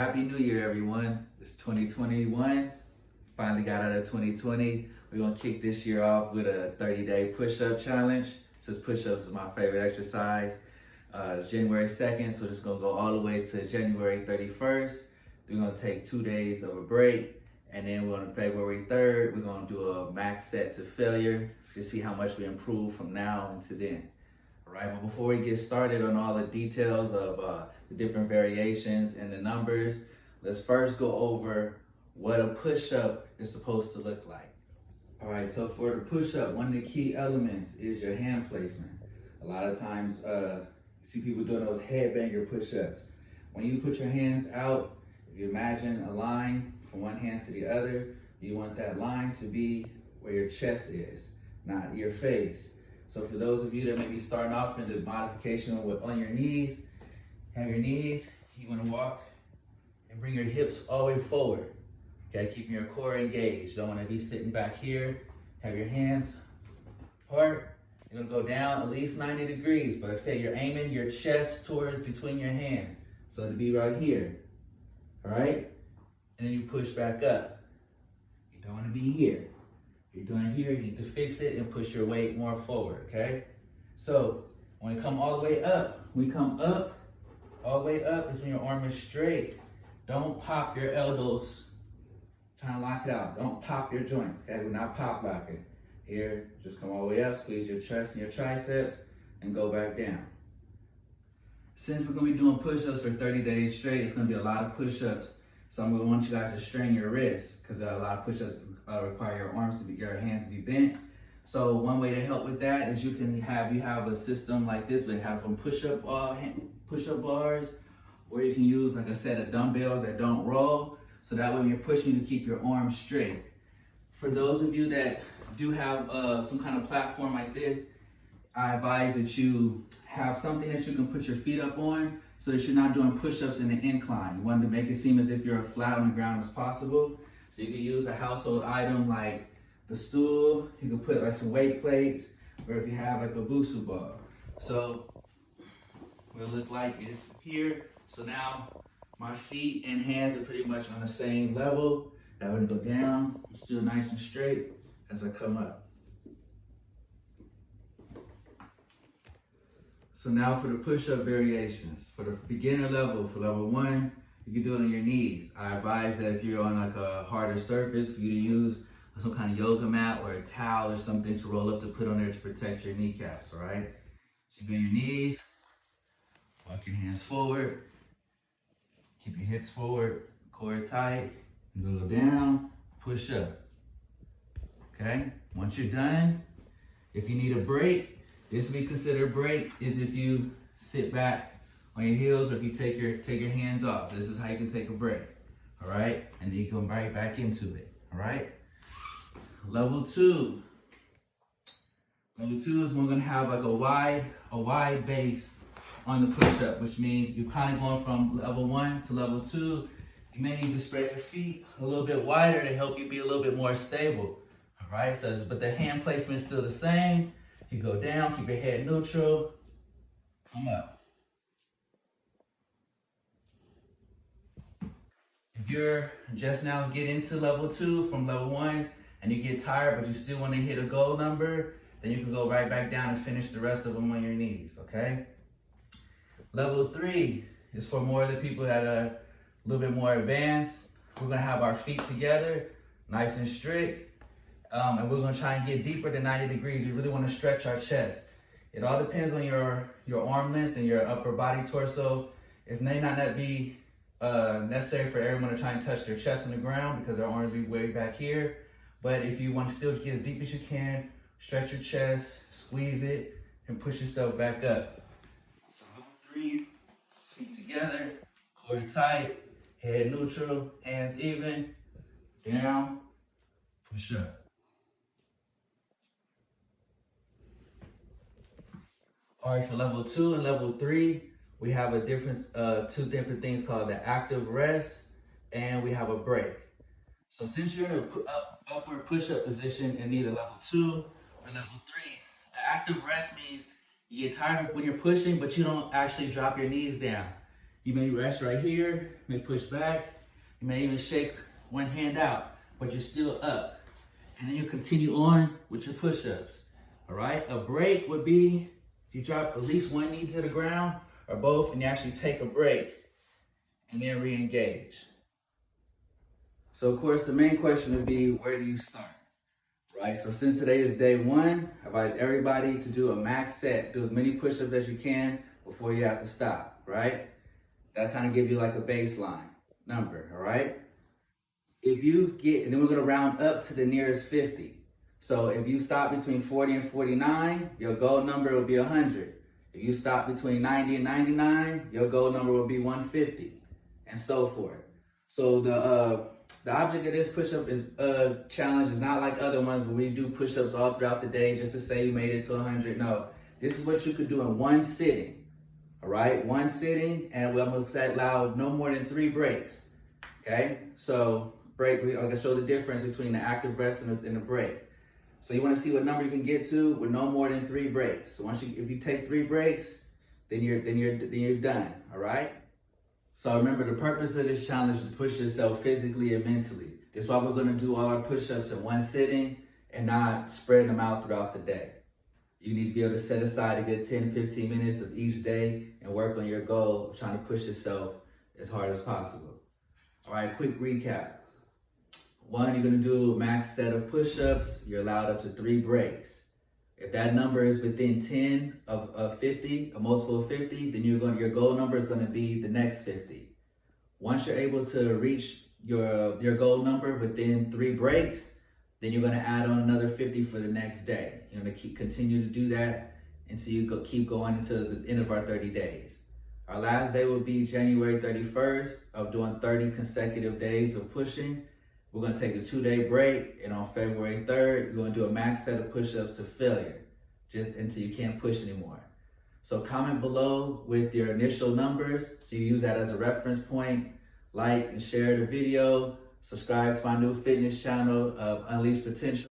Happy New Year, everyone. It's 2021. Finally got out of 2020. We're going to kick this year off with a 30-day push-up challenge. Since push-ups is my favorite exercise. It's January 2nd, so it's going to go all the way to January 31st. We're going to take 2 days of a break. And then on February 3rd, we're going to do a max set to failure to see how much we improve from now until then. All right, but before we get started on all the details of the different variations and the numbers, let's first go over what a push-up is supposed to look like. All right, so for the push-up, one of the key elements is your hand placement. A lot of times, you see people doing those headbanger push-ups. When you put your hands out, if you imagine a line from one hand to the other, you want that line to be where your chest is, not your face. So for those of you that may be starting off in the modification on your knees, have your knees, you want to walk and bring your hips all the way forward. Okay, keeping your core engaged. Don't want to be sitting back here. Have your hands apart. You're going to go down at least 90 degrees, but like I said, you're aiming your chest towards between your hands. So to be right here, all right? And then you push back up. You don't want to be here. If you're doing here, you need to fix it and push your weight more forward, okay? So when we come all the way up, we come up, all the way up is when your arm is straight. Don't pop your elbows, trying to lock it out. Don't pop your joints, okay? We're not pop locking. Here, just come all the way up, squeeze your chest and your triceps, and go back down. Since we're gonna be doing push-ups for 30 days straight, it's gonna be a lot of push-ups. So I'm gonna want you guys to strain your wrists because a lot of push-ups require your hands to be bent. So one way to help with that is you have a system like this, but have some push-up bars, or you can use, like I said, a dumbbells that don't roll. So that way when you're pushing, you keep your arms straight. For those of you that do have some kind of platform like this, I advise that you have something that you can put your feet up on so that you're not doing push-ups in an incline. You want to make it seem as if you're flat on the ground as possible. So you can use a household item like the stool. You can put like some weight plates, or if you have like a Pushup bar. So what it look like is here. So now my feet and hands are pretty much on the same level. That would go down, I'm still nice and straight as I come up. So now for the push-up variations. For the beginner level, for level 1, you can do it on your knees. I advise that if you're on like a harder surface, for you to use some kind of yoga mat or a towel or something to roll up to put on there to protect your kneecaps, all right? So you bend your knees, walk your hands forward, keep your hips forward, core tight, and go down, push up, okay? Once you're done, if you need a break, this we consider a break is if you sit back on your heels or if you take your hands off. This is how you can take a break, all right? And then you come right back into it, all right? Level 2. Level 2 is when we're gonna have like a wide base on the push-up, which means you're kind of going from level 1 to level 2. You may need to spread your feet a little bit wider to help you be a little bit more stable, all right? So, but the hand placement is still the same. You go down, keep your head neutral, come up. If you're just now getting into level 2 from level 1 and you get tired but you still want to hit a goal number, then you can go right back down and finish the rest of them on your knees, okay? Level 3 is for more of the people that are a little bit more advanced. We're gonna have our feet together, nice and strict. And we're gonna try and get deeper than 90 degrees. We really wanna stretch our chest. It all depends on your arm length and your upper body torso. It may not be necessary for everyone to try and touch their chest on the ground because their arms be way back here. But if you want to still get as deep as you can, stretch your chest, squeeze it, and push yourself back up. So level 3, feet together, core tight, head neutral, hands even, down, push up. All right, for level 2 and level 3, we have a different, 2 different things called the active rest, and we have a break. So since you're in an upward push-up position in either level 2 or level 3, the active rest means you get tired when you're pushing, but you don't actually drop your knees down. You may rest right here, you may push back, you may even shake one hand out, but you're still up. And then you continue on with your push-ups, all right? A break would be, you drop at least one knee to the ground or both, and you actually take a break and then re-engage. So of course, the main question would be, where do you start? Right, so since today is day one, I advise everybody to do a max set. Do as many push-ups as you can before you have to stop, right? That kind of give you like a baseline number, all right? If you get, and then we're gonna round up to the nearest 50. So if you stop between 40 and 49, your goal number will be 100. If you stop between 90 and 99, your goal number will be 150, and so forth. So the object of this push-up is challenge is not like other ones where we do push-ups all throughout the day just to say you made it to 100. No, this is what you could do in one sitting. All right, one sitting, and I'm gonna allow no more than 3 breaks. Okay, so break. I'm gonna show the difference between the active rest and the break. So you want to see what number you can get to with no more than 3 breaks. So if you take 3 breaks, then you're done. All right. So remember, the purpose of this challenge is to push yourself physically and mentally. That's why we're gonna do all our push-ups in one sitting and not spread them out throughout the day. You need to be able to set aside a good 10, 15 minutes of each day and work on your goal of trying to push yourself as hard as possible. All right, quick recap. 1, you're gonna do a max set of push-ups. You're allowed up to 3 breaks. If that number is within 10 of 50, a multiple of 50, then your goal number is gonna be the next 50. Once you're able to reach your goal number within 3 breaks, then you're gonna add on another 50 for the next day. You're gonna continue to do that until you keep going until the end of our 30 days. Our last day will be January 31st of doing 30 consecutive days of pushing. We're gonna take a 2-day break, and on February 3rd, you're gonna do a max set of push-ups to failure, just until you can't push anymore. So comment below with your initial numbers, so you use that as a reference point. Like and share the video. Subscribe to my new fitness channel of Unleash Potential.